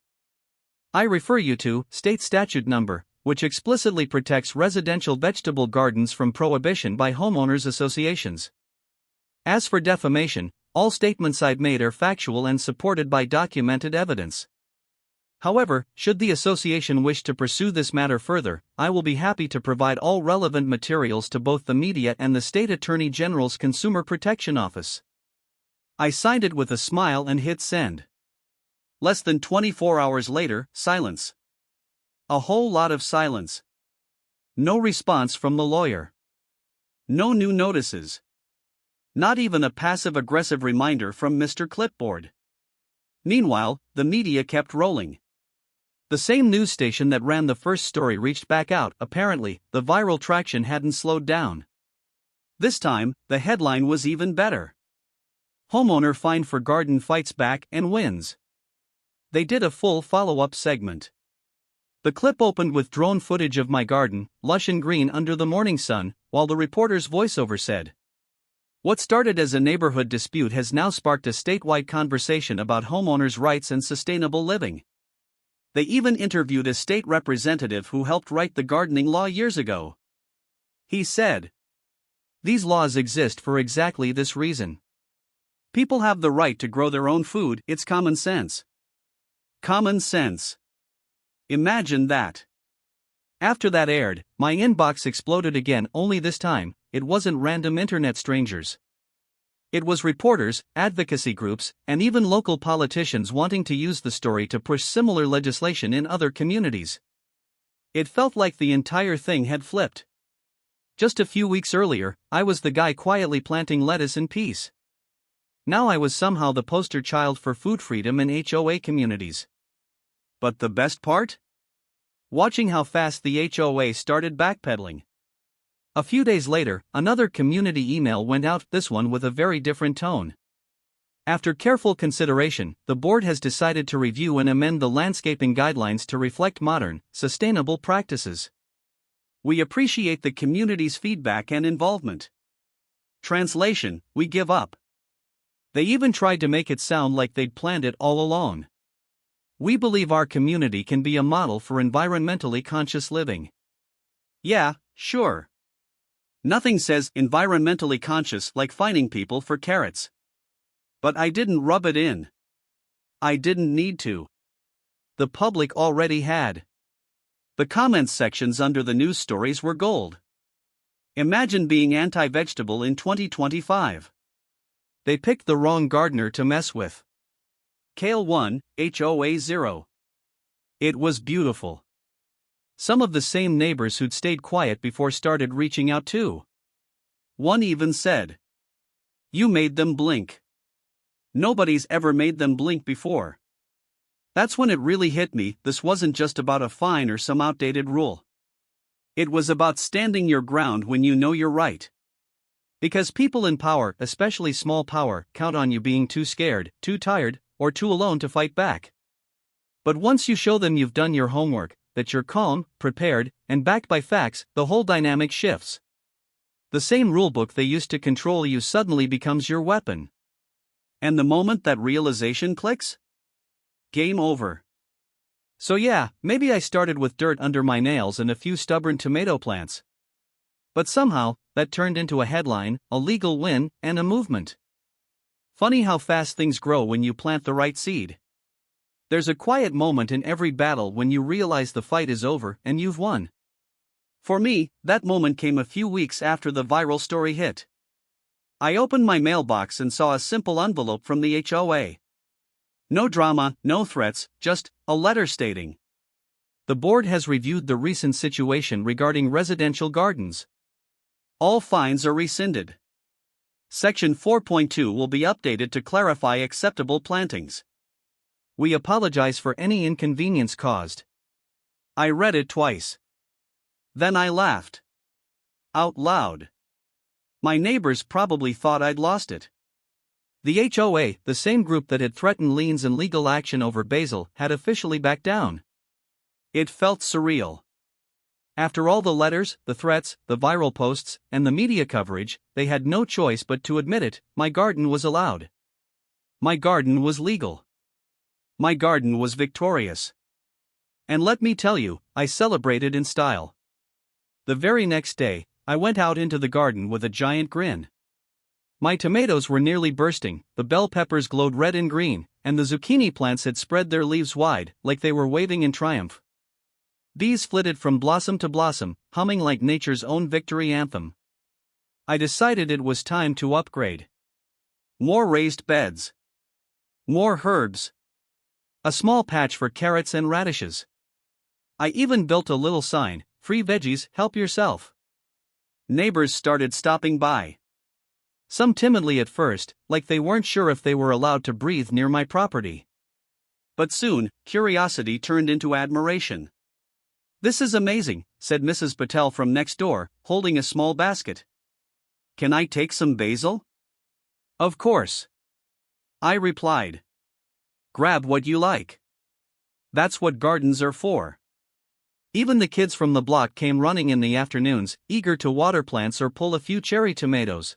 I refer you to State Statute Number, which explicitly protects residential vegetable gardens from prohibition by homeowners associations. As for defamation, all statements I've made are factual and supported by documented evidence. However, should the association wish to pursue this matter further, I will be happy to provide all relevant materials to both the media and the State Attorney General's Consumer Protection Office. I signed it with a smile and hit send. Less than 24 hours later, silence. A whole lot of silence. No response from the lawyer. No new notices. Not even a passive-aggressive reminder from Mr. Clipboard. Meanwhile, the media kept rolling. The same news station that ran the first story reached back out. Apparently, the viral traction hadn't slowed down. This time, the headline was even better. Homeowner fined for garden fights back and wins. They did a full follow-up segment. The clip opened with drone footage of my garden, lush and green under the morning sun, while the reporter's voiceover said, "What started as a neighborhood dispute has now sparked a statewide conversation about homeowners' rights and sustainable living." They even interviewed a state representative who helped write the gardening law years ago. He said, "These laws exist for exactly this reason. People have the right to grow their own food, it's common sense." Common sense. Imagine that. After that aired, my inbox exploded again, only this time, it wasn't random internet strangers. It was reporters, advocacy groups, and even local politicians wanting to use the story to push similar legislation in other communities. It felt like the entire thing had flipped. Just a few weeks earlier, I was the guy quietly planting lettuce in peace. Now I was somehow the poster child for food freedom in HOA communities. But the best part? Watching how fast the HOA started backpedaling. A few days later, another community email went out, this one with a very different tone. After careful consideration, the board has decided to review and amend the landscaping guidelines to reflect modern, sustainable practices. We appreciate the community's feedback and involvement. Translation: we give up. They even tried to make it sound like they'd planned it all along. We believe our community can be a model for environmentally conscious living. Yeah, sure. Nothing says environmentally conscious like fining people for carrots. But I didn't rub it in. I didn't need to. The public already had. The comments sections under the news stories were gold. Imagine being anti-vegetable in 2025. They picked the wrong gardener to mess with. Kale 1, HOA 0. It was beautiful. Some of the same neighbors who'd stayed quiet before started reaching out too. One even said, "You made them blink. Nobody's ever made them blink before." That's when it really hit me, this wasn't just about a fine or some outdated rule. It was about standing your ground when you know you're right. Because people in power, especially small power, count on you being too scared, too tired, or too alone to fight back. But once you show them you've done your homework, that you're calm, prepared, and backed by facts, the whole dynamic shifts. The same rulebook they used to control you suddenly becomes your weapon. And the moment that realization clicks? Game over. So yeah, maybe I started with dirt under my nails and a few stubborn tomato plants. But somehow, that turned into a headline, a legal win, and a movement. Funny how fast things grow when you plant the right seed. There's a quiet moment in every battle when you realize the fight is over and you've won. For me, that moment came a few weeks after the viral story hit. I opened my mailbox and saw a simple envelope from the HOA. No drama, no threats, just a letter stating, "The board has reviewed the recent situation regarding residential gardens. All fines are rescinded. Section 4.2 will be updated to clarify acceptable plantings. We apologize for any inconvenience caused." I read it twice. Then I laughed. Out loud. My neighbors probably thought I'd lost it. The HOA, the same group that had threatened liens and legal action over basil, had officially backed down. It felt surreal. After all the letters, the threats, the viral posts, and the media coverage, they had no choice but to admit it: my garden was allowed. My garden was legal. My garden was victorious. And let me tell you, I celebrated in style. The very next day, I went out into the garden with a giant grin. My tomatoes were nearly bursting, the bell peppers glowed red and green, and the zucchini plants had spread their leaves wide, like they were waving in triumph. Bees flitted from blossom to blossom, humming like nature's own victory anthem. I decided it was time to upgrade. More raised beds. More herbs. A small patch for carrots and radishes. I even built a little sign, "Free veggies, help yourself." Neighbors started stopping by. Some timidly at first, like they weren't sure if they were allowed to breathe near my property. But soon, curiosity turned into admiration. "This is amazing," said Mrs. Patel from next door, holding a small basket. "Can I take some basil?" "Of course," I replied. "Grab what you like. That's what gardens are for." Even the kids from the block came running in the afternoons, eager to water plants or pull a few cherry tomatoes.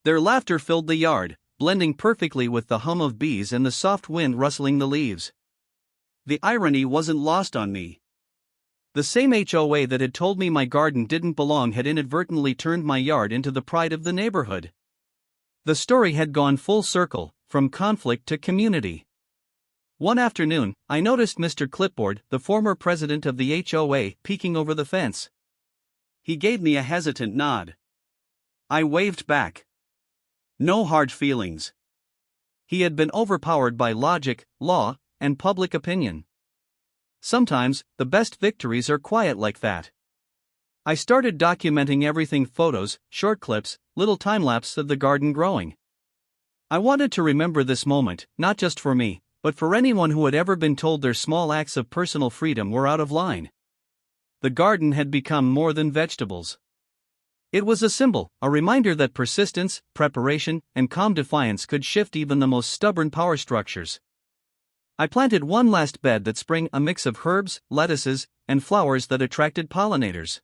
Their laughter filled the yard, blending perfectly with the hum of bees and the soft wind rustling the leaves. The irony wasn't lost on me. The same HOA that had told me my garden didn't belong had inadvertently turned my yard into the pride of the neighborhood. The story had gone full circle, from conflict to community. One afternoon, I noticed Mr. Clipboard, the former president of the HOA, peeking over the fence. He gave me a hesitant nod. I waved back. No hard feelings. He had been overpowered by logic, law, and public opinion. Sometimes, the best victories are quiet like that. I started documenting everything: photos, short clips, little time-lapse of the garden growing. I wanted to remember this moment, not just for me, but for anyone who had ever been told their small acts of personal freedom were out of line. The garden had become more than vegetables. It was a symbol, a reminder that persistence, preparation, and calm defiance could shift even the most stubborn power structures. I planted one last bed that spring, a mix of herbs, lettuces, and flowers that attracted pollinators.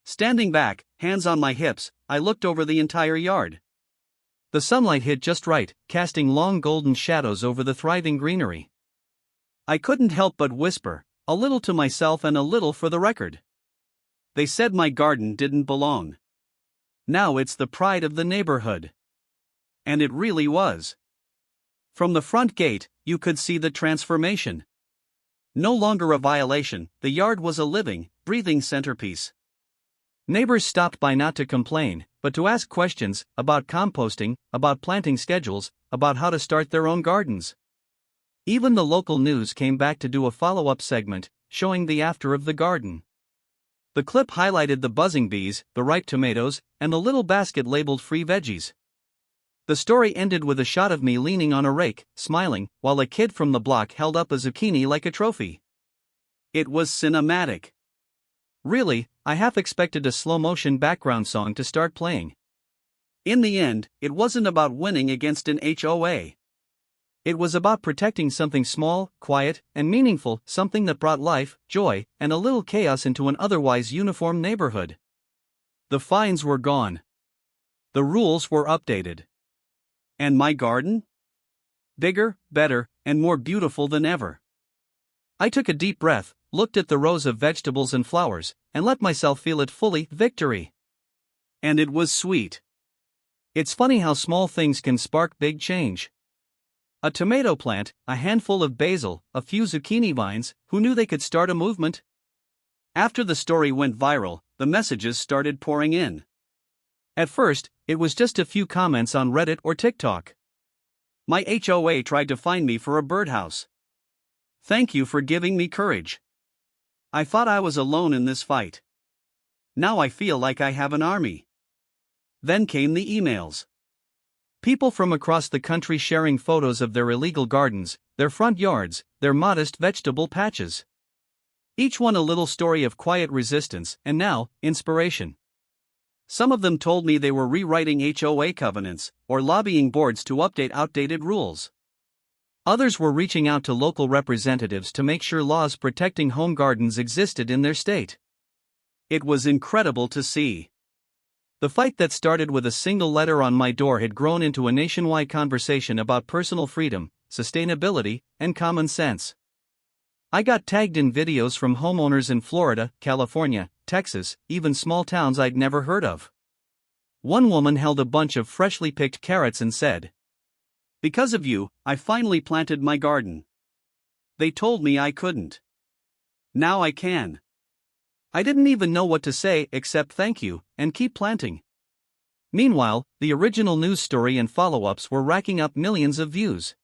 Standing back, hands on my hips, I looked over the entire yard. The sunlight hit just right, casting long golden shadows over the thriving greenery. I couldn't help but whisper, a little to myself and a little for the record. They said my garden didn't belong. Now it's the pride of the neighborhood. And it really was. From the front gate, you could see the transformation. No longer a violation, the yard was a living, breathing centerpiece. Neighbors stopped by not to complain, but to ask questions about composting, about planting schedules, about how to start their own gardens. Even the local news came back to do a follow-up segment, showing the after of the garden. The clip highlighted the buzzing bees, the ripe tomatoes, and the little basket labeled "free veggies." The story ended with a shot of me leaning on a rake, smiling, while a kid from the block held up a zucchini like a trophy. It was cinematic. Really, I half expected a slow-motion background song to start playing. In the end, it wasn't about winning against an HOA. It was about protecting something small, quiet, and meaningful, something that brought life, joy, and a little chaos into an otherwise uniform neighborhood. The fines were gone. The rules were updated. And my garden? Bigger, better, and more beautiful than ever. I took a deep breath, looked at the rows of vegetables and flowers, and let myself feel it fully: victory. And it was sweet. It's funny how small things can spark big change. A tomato plant, a handful of basil, a few zucchini vines, who knew they could start a movement? After the story went viral, the messages started pouring in. At first, it was just a few comments on Reddit or TikTok. My HOA tried to find me for a birdhouse. Thank you for giving me courage. I thought I was alone in this fight. Now I feel like I have an army. Then came the emails. People from across the country sharing photos of their illegal gardens, their front yards, their modest vegetable patches. Each one a little story of quiet resistance and now, inspiration. Some of them told me they were rewriting HOA covenants or lobbying boards to update outdated rules. Others were reaching out to local representatives to make sure laws protecting home gardens existed in their state. It was incredible to see. The fight that started with a single letter on my door had grown into a nationwide conversation about personal freedom, sustainability, and common sense. I got tagged in videos from homeowners in Florida, California, Texas, even small towns I'd never heard of. One woman held a bunch of freshly picked carrots and said, "Because of you, I finally planted my garden. They told me I couldn't. Now I can." I didn't even know what to say except thank you, and keep planting. Meanwhile, the original news story and follow-ups were racking up millions of views.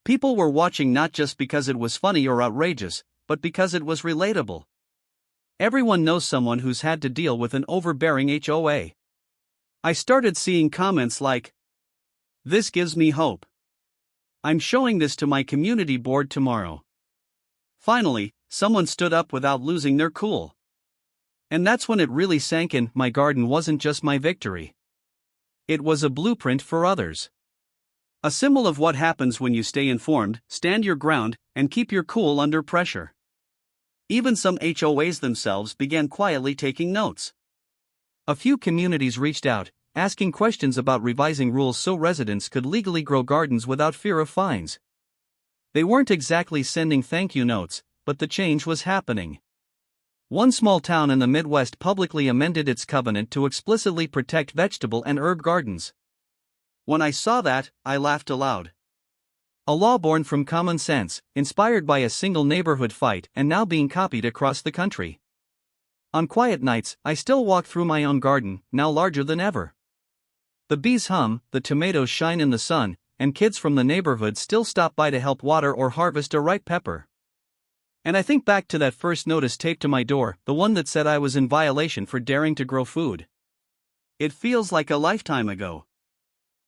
People were watching not just because it was funny or outrageous, but because it was relatable. Everyone knows someone who's had to deal with an overbearing HOA. I started seeing comments like, "This gives me hope. I'm showing this to my community board tomorrow." Finally, someone stood up without losing their cool. And that's when it really sank in: my garden wasn't just my victory. It was a blueprint for others. A symbol of what happens when you stay informed, stand your ground, and keep your cool under pressure. Even some HOAs themselves began quietly taking notes. A few communities reached out, asking questions about revising rules so residents could legally grow gardens without fear of fines. They weren't exactly sending thank you notes, but the change was happening. One small town in the Midwest publicly amended its covenant to explicitly protect vegetable and herb gardens. When I saw that, I laughed aloud. A law born from common sense, inspired by a single neighborhood fight and now being copied across the country. On quiet nights, I still walk through my own garden, now larger than ever. The bees hum, the tomatoes shine in the sun, and kids from the neighborhood still stop by to help water or harvest a ripe pepper. And I think back to that first notice taped to my door, the one that said I was in violation for daring to grow food. It feels like a lifetime ago.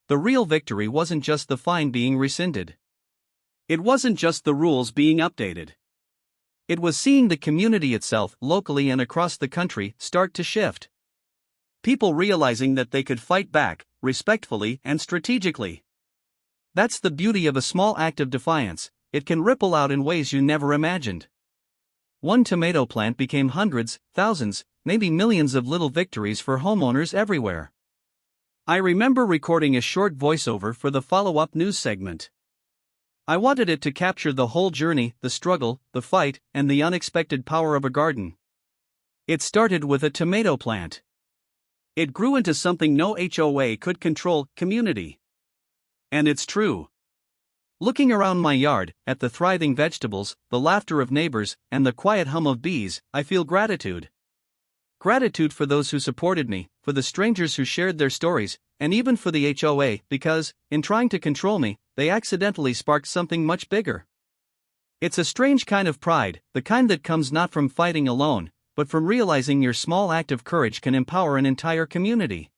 The real victory wasn't just the fine being rescinded. It wasn't just the rules being updated. It was seeing the community itself, locally and across the country, start to shift. People realizing that they could fight back, respectfully and strategically. That's the beauty of a small act of defiance. It can ripple out in ways you never imagined. One tomato plant became hundreds, thousands, maybe millions of little victories for homeowners everywhere. I remember recording a short voiceover for the follow-up news segment. I wanted it to capture the whole journey, the struggle, the fight, and the unexpected power of a garden. It started with a tomato plant. It grew into something no HOA could control: community. And it's true. Looking around my yard, at the thriving vegetables, the laughter of neighbors, and the quiet hum of bees, I feel gratitude. Gratitude for those who supported me, for the strangers who shared their stories, and even for the HOA, because, in trying to control me, they accidentally sparked something much bigger. It's a strange kind of pride, the kind that comes not from fighting alone, but from realizing your small act of courage can empower an entire community.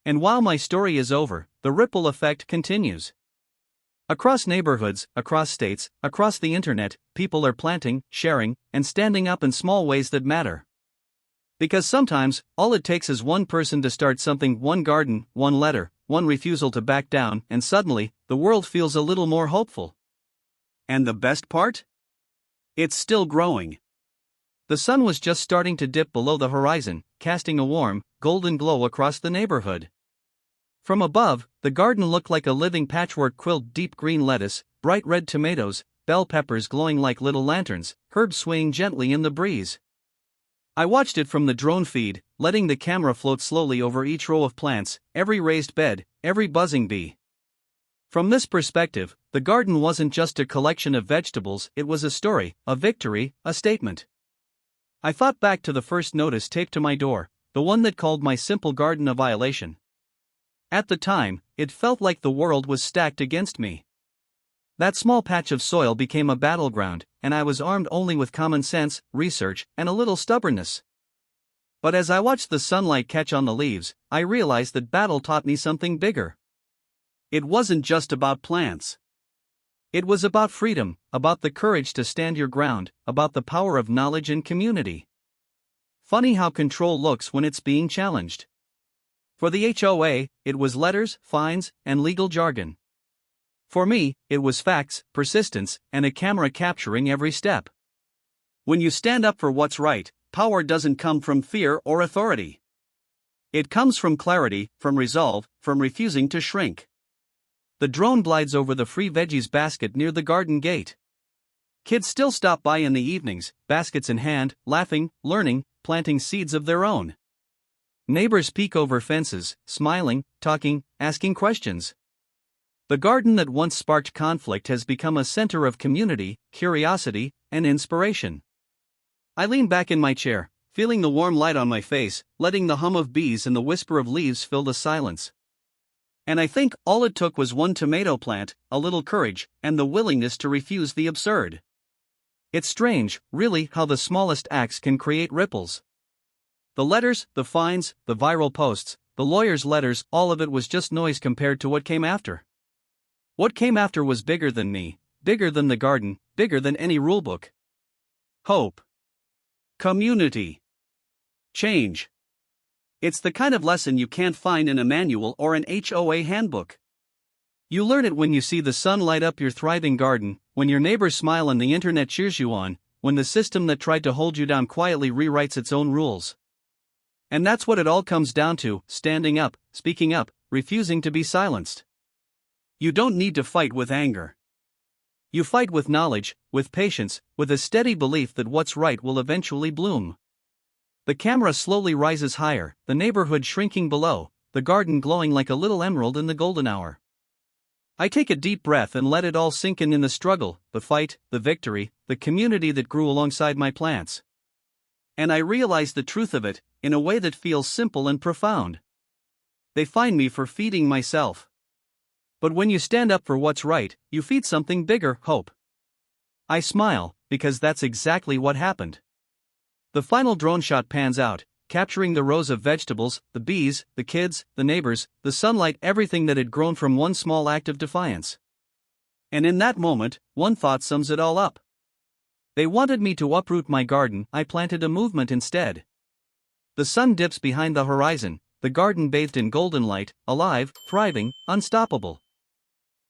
And while my story is over, the ripple effect continues. Across neighborhoods, across states, across the internet, people are planting, sharing, and standing up in small ways that matter. Because sometimes, all it takes is one person to start something, one garden, one letter, one refusal to back down, and suddenly, the world feels a little more hopeful. And the best part? It's still growing. The sun was just starting to dip below the horizon, casting a warm, golden glow across the neighborhood. From above, the garden looked like a living patchwork quilt: deep green lettuce, bright red tomatoes, bell peppers glowing like little lanterns, herbs swaying gently in the breeze. I watched it from the drone feed, letting the camera float slowly over each row of plants, every raised bed, every buzzing bee. From this perspective, the garden wasn't just a collection of vegetables, it was a story, a victory, a statement. I thought back to the first notice taped to my door, the one that called my simple garden a violation. At the time, it felt like the world was stacked against me. That small patch of soil became a battleground, and I was armed only with common sense, research, and a little stubbornness. But as I watched the sunlight catch on the leaves, I realized that battle taught me something bigger. It wasn't just about plants. It was about freedom, about the courage to stand your ground, about the power of knowledge and community. Funny how control looks when it's being challenged. For the HOA, it was letters, fines, and legal jargon. For me, it was facts, persistence, and a camera capturing every step. When you stand up for what's right, power doesn't come from fear or authority. It comes from clarity, from resolve, from refusing to shrink. The drone glides over the free veggies basket near the garden gate. Kids still stop by in the evenings, baskets in hand, laughing, learning, planting seeds of their own. Neighbors peek over fences, smiling, talking, asking questions. The garden that once sparked conflict has become a center of community, curiosity, and inspiration. I lean back in my chair, feeling the warm light on my face, letting the hum of bees and the whisper of leaves fill the silence. And I think all it took was one tomato plant, a little courage, and the willingness to refuse the absurd. It's strange, really, how the smallest acts can create ripples. The letters, the fines, the viral posts, the lawyers' letters, all of it was just noise compared to what came after. What came after was bigger than me, bigger than the garden, bigger than any rulebook. Hope. Community. Change. It's the kind of lesson you can't find in a manual or an HOA handbook. You learn it when you see the sun light up your thriving garden, when your neighbors smile and the internet cheers you on, when the system that tried to hold you down quietly rewrites its own rules. And that's what it all comes down to: standing up, speaking up, refusing to be silenced. You don't need to fight with anger. You fight with knowledge, with patience, with a steady belief that what's right will eventually bloom. The camera slowly rises higher, the neighborhood shrinking below, the garden glowing like a little emerald in the golden hour. I take a deep breath and let it all sink in the struggle, the fight, the victory, the community that grew alongside my plants. And I realize the truth of it, in a way that feels simple and profound. They find me for feeding myself. But when you stand up for what's right, you feed something bigger, hope. I smile, because that's exactly what happened. The final drone shot pans out, capturing the rows of vegetables, the bees, the kids, the neighbors, the sunlight, everything that had grown from one small act of defiance. And in that moment, one thought sums it all up. They wanted me to uproot my garden, I planted a movement instead. The sun dips behind the horizon, the garden bathed in golden light, alive, thriving, unstoppable.